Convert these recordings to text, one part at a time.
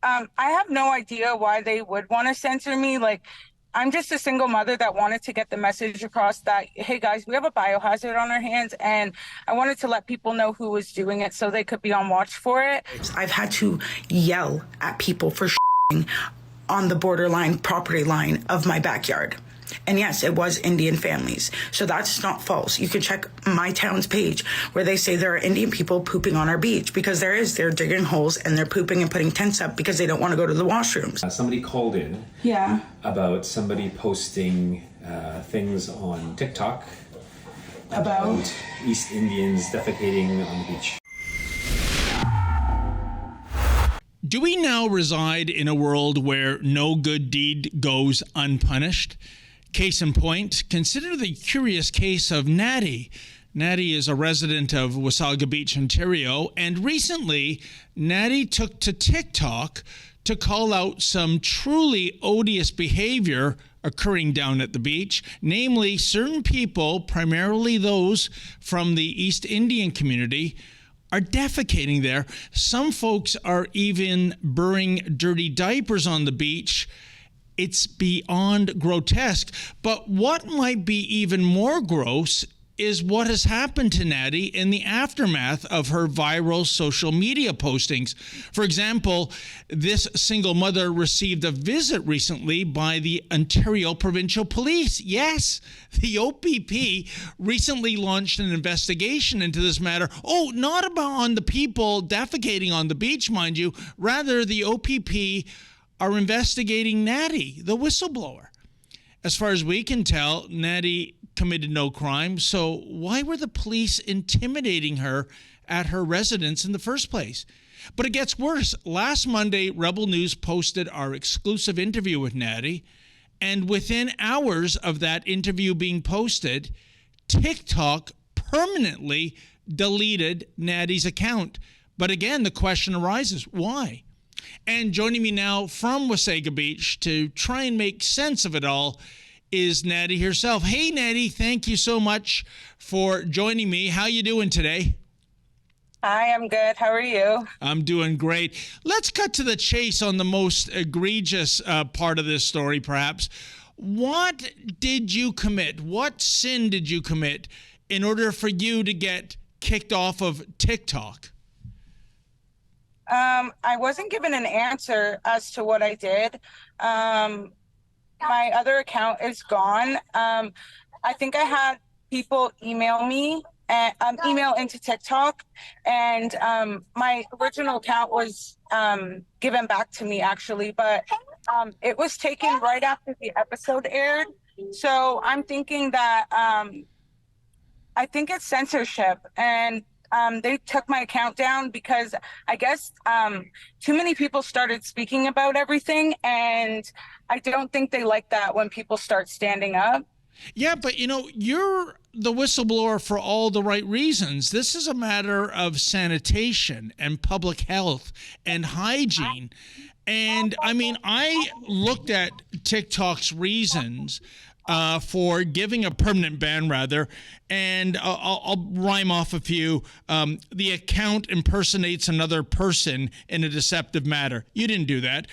I have no idea why they would want to censor me. Like, I'm just a single mother that wanted to get the message across that, hey guys, we have a biohazard on our hands, and I wanted to let people know who was doing it so they could be on watch for it. I've had to yell at people for on the borderline property line of my backyard. And yes, it was Indian families. So that's not false. You can check my town's page where they say there are Indian people pooping on our beach, because they're digging holes and they're pooping and putting tents up because they don't want to go to the washrooms. Somebody called in about somebody posting things on TikTok about East Indians defecating on the beach. Do we now reside in a world where no good deed goes unpunished? Case in point, consider the curious case of Natty. Natty is a resident of Wasaga Beach, Ontario, and recently Natty took to TikTok to call out some truly odious behavior occurring down at the beach, namely certain people, primarily those from the East Indian community, are defecating there. Some folks are even burying dirty diapers on the beach. It's beyond grotesque. But what might be even more gross is what has happened to Natty in the aftermath of her viral social media postings. For example, this single mother received a visit recently by the Ontario Provincial Police. Yes, the OPP recently launched an investigation into this matter. Oh, not about on the people defecating on the beach, mind you. Rather, the OPP are investigating Natty, the whistleblower. As far as we can tell, Natty committed no crime, so why were the police intimidating her at her residence in the first place? But it gets worse. Last Monday, Rebel News posted our exclusive interview with Natty, and within hours of that interview being posted, TikTok permanently deleted Natty's account. But again, the question arises, why? And joining me now from Wasaga Beach to try and make sense of it all is Natty herself. Hey, Natty, thank you so much for joining me. How you doing today? Hi, I'm good. How are you? I'm doing great. Let's cut to the chase on the most egregious part of this story, perhaps. What did you commit? What sin did you commit in order for you to get kicked off of TikTok? I wasn't given an answer as to what I did. My other account is gone. I think I had people email me and email into TikTok, and my original account was given back to me actually, but it was taken right after the episode aired. So I'm thinking that I think it's censorship, and they took my account down because I guess too many people started speaking about everything, and I don't think they like that when people start standing up. Yeah, but you know, you're the whistleblower for all the right reasons. This is a matter of sanitation and public health and hygiene. And I mean, I looked at TikTok's reasons for giving a permanent ban, rather, and I'll rhyme off a few. The account impersonates another person in a deceptive manner. You didn't do that.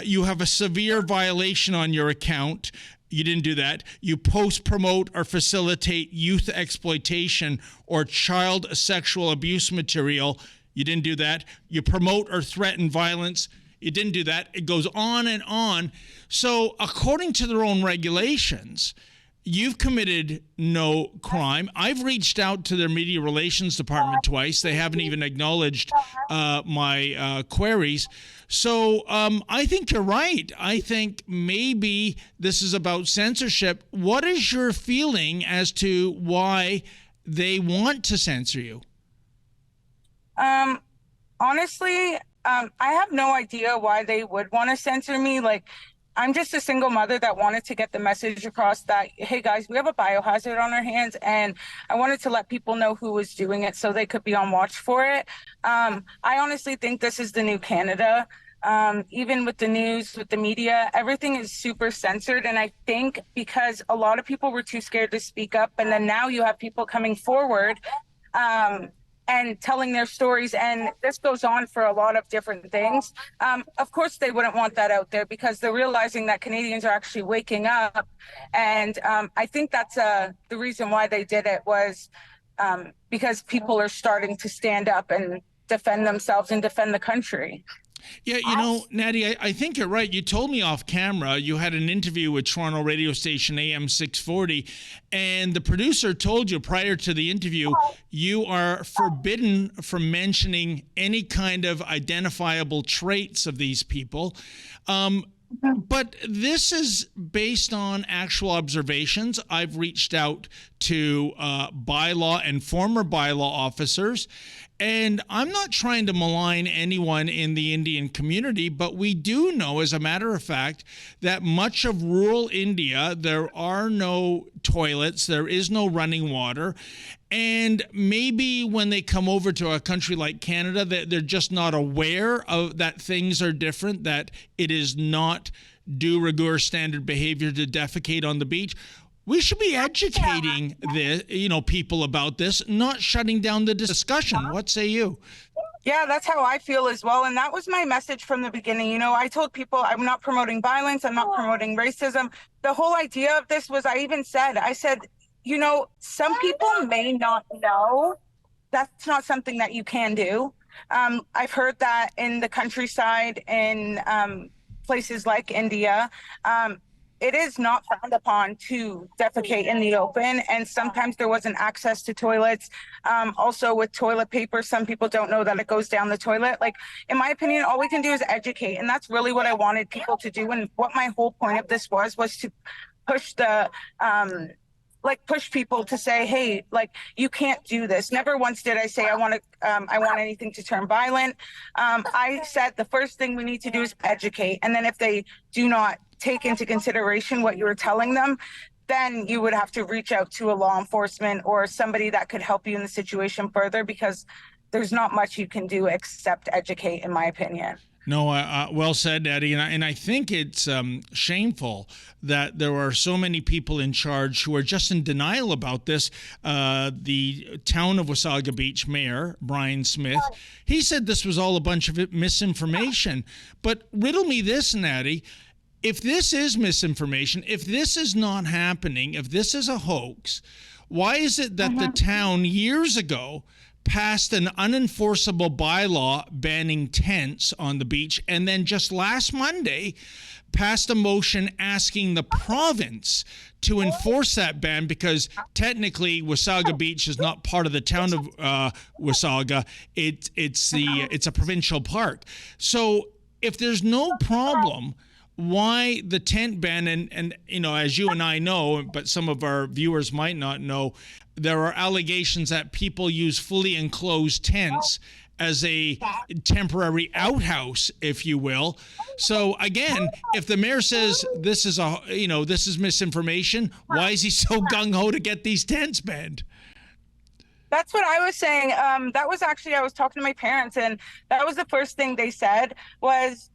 You have a severe violation on your account. You didn't do that. You post, promote, or facilitate youth exploitation or child sexual abuse material. You didn't do that. You promote or threaten violence. You didn't do that. It goes on and on. So according to their own regulations, you've committed no crime. I've reached out to their media relations department twice. They haven't even acknowledged my queries. So I think you're right. I think maybe this is about censorship. What is your feeling as to why they want to censor you? Honestly, I have no idea why they would want to censor me. Like, I'm just a single mother that wanted to get the message across that, hey guys, we have a biohazard on our hands, and I wanted to let people know who was doing it so they could be on watch for it. I honestly think this is the new Canada. Even with the news, with the media, everything is super censored. And I think because a lot of people were too scared to speak up, and then now you have people coming forward, and telling their stories. And this goes on for a lot of different things. Of course, they wouldn't want that out there because they're realizing that Canadians are actually waking up. And I think that's the reason why they did it was because people are starting to stand up and defend themselves and defend the country. Yeah, you know, Natty, I think you're right. You told me off camera you had an interview with Toronto radio station AM 640, and the producer told you prior to the interview you are forbidden from mentioning any kind of identifiable traits of these people. But this is based on actual observations. I've reached out to bylaw and former bylaw officers, and I'm not trying to malign anyone in the Indian community, but we do know, as a matter of fact, that much of rural India, there are no toilets, there is no running water. And maybe when they come over to a country like Canada, they're just not aware of that things are different, that it is not de rigueur standard behavior to defecate on the beach. We should be educating people about this, not shutting down the discussion. What say you? Yeah, that's how I feel as well. And that was my message from the beginning. You know, I told people I'm not promoting violence. I'm not promoting racism. The whole idea of this was, I said, you know, some people may not know. That's not something that you can do. I've heard that in the countryside, in places like India, it is not frowned upon to defecate in the open. And sometimes there wasn't access to toilets. Also with toilet paper, some people don't know that it goes down the toilet. Like, in my opinion, all we can do is educate. And that's really what I wanted people to do. And what my whole point of this was to push the, push people to say, hey, you can't do this. Never once did I say I want anything to turn violent. I said the first thing we need to do is educate. And then if they do not take into consideration what you were telling them, then you would have to reach out to a law enforcement or somebody that could help you in the situation further, because there's not much you can do except educate, in my opinion. No, well said, Eddie. And I think it's shameful that there are so many people in charge who are just in denial about this. The town of Wasaga Beach mayor, Brian Smith, he said this was all a bunch of misinformation. But riddle me this, Natty. If this is misinformation, if this is not happening, if this is a hoax, why is it that the town years ago passed an unenforceable bylaw banning tents on the beach, and then just last Monday passed a motion asking the province to enforce that ban, because technically Wasaga Beach is not part of the town of Wasaga. It's a provincial park. So if there's no problem, why the tent ban? And you know, as you and I know, but some of our viewers might not know, there are allegations that people use fully enclosed tents as a temporary outhouse, if you will. So again, if the mayor says this is misinformation, why is he so gung-ho to get these tents banned? That's what I was saying. That was actually, I was talking to my parents, and that was the first thing they said was,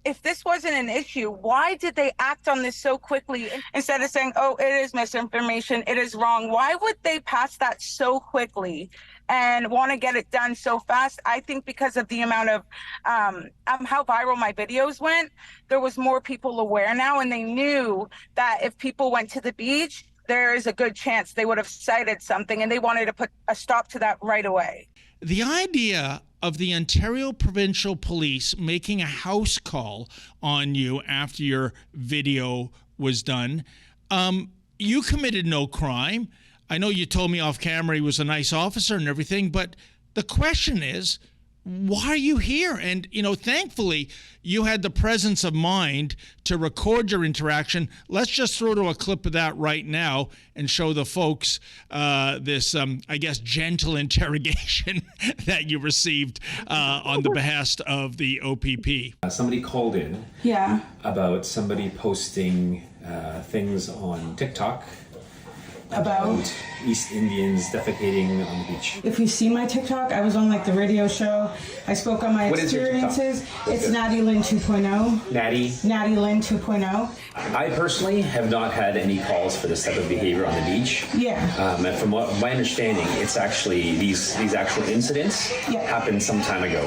if this wasn't an issue, why did they act on this so quickly instead of saying, oh, it is misinformation, it is wrong? Why would they pass that so quickly and want to get it done so fast? I think because of the amount of how viral my videos went, there was more people aware now, and they knew that if people went to the beach, there is a good chance they would have cited something, and they wanted to put a stop to that right away. The idea of the Ontario Provincial Police making a house call on you after your video was done, you committed no crime. I know you told me off camera he was a nice officer and everything, but the question is, why are you here? And, you know, thankfully, you had the presence of mind to record your interaction. Let's just throw to a clip of that right now and show the folks this, I guess, gentle interrogation that you received on the behest of the OPP. Somebody called in about somebody posting things on TikTok About East Indians defecating on the beach. If you see my TikTok, I was on like the radio show. I spoke on my What is your experiences. TikTok? It's Natty Lynn 2.0. Natty Lynn 2.0. I personally have not had any calls for this type of behavior on the beach. Yeah. And from what my understanding, it's actually these actual incidents happened some time ago.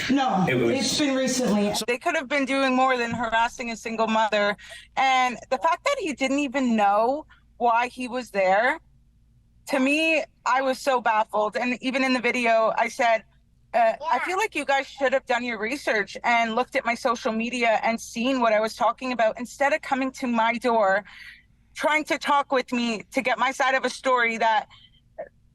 No, it's been recently. They could have been doing more than harassing a single mother. And the fact that he didn't even know why he was there, to me, I was so baffled. And even in the video, I said, I feel like you guys should have done your research and looked at my social media and seen what I was talking about instead of coming to my door, trying to talk with me to get my side of a story that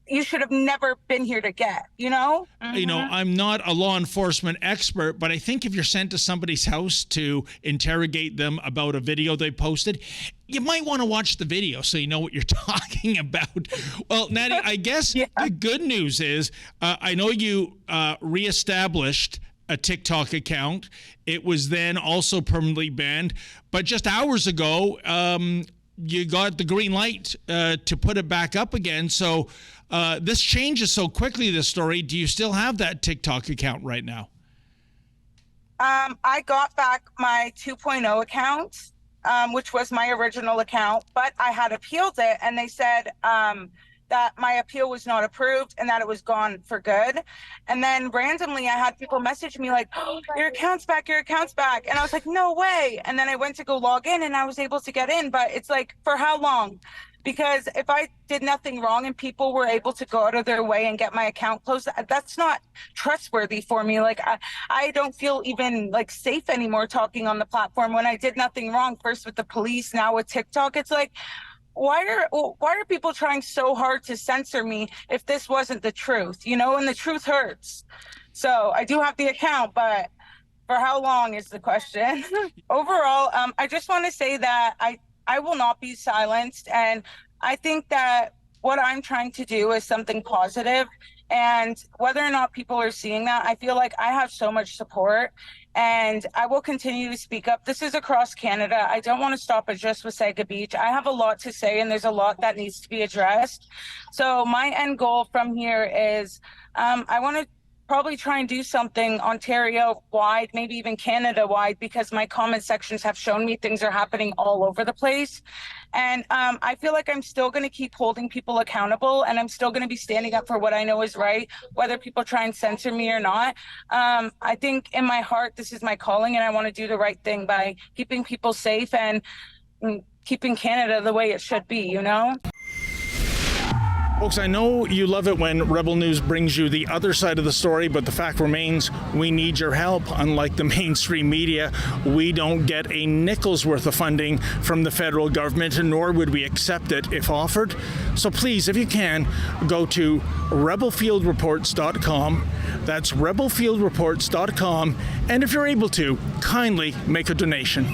you should have never been here to get, you know? Mm-hmm. You know, I'm not a law enforcement expert, but I think if you're sent to somebody's house to interrogate them about a video they posted, you might want to watch the video so you know what you're talking about. Well, Natty, I guess the good news is I know you reestablished a TikTok account. It was then also permanently banned, but just hours ago, you got the green light to put it back up again. So this changes so quickly, this story. Do you still have that TikTok account right now? I got back my 2.0 account, which was my original account, but I had appealed it and they said that my appeal was not approved and that it was gone for good. And then randomly I had people message me like, oh, your account's back, your account's back. And I was like, no way. And then I went to go log in and I was able to get in, but it's like, for how long? Because if I did nothing wrong and people were able to go out of their way and get my account closed, that's not trustworthy for me. Like I don't feel even like safe anymore talking on the platform when I did nothing wrong, first with the police, now with TikTok. It's like, why are people trying so hard to censor me if this wasn't the truth, you know, and the truth hurts. So I do have the account, but for how long is the question. Overall, I just want to say that I will not be silenced. And I think that what I'm trying to do is something positive. And whether or not people are seeing that, I feel like I have so much support and I will continue to speak up. This is across Canada. I don't want to stop at just Wasaga Beach. I have a lot to say and there's a lot that needs to be addressed. So my end goal from here is I want to probably try and do something Ontario-wide, maybe even Canada-wide, because my comment sections have shown me things are happening all over the place. And I feel like I'm still going to keep holding people accountable and I'm still going to be standing up for what I know is right, whether people try and censor me or not. I think in my heart, this is my calling and I want to do the right thing by keeping people safe and keeping Canada the way it should be, you know? Folks, I know you love it when Rebel News brings you the other side of the story, but the fact remains we need your help. Unlike the mainstream media, we don't get a nickel's worth of funding from the federal government, nor would we accept it if offered. So please, if you can, go to rebelfieldreports.com. That's rebelfieldreports.com. And if you're able to, kindly make a donation.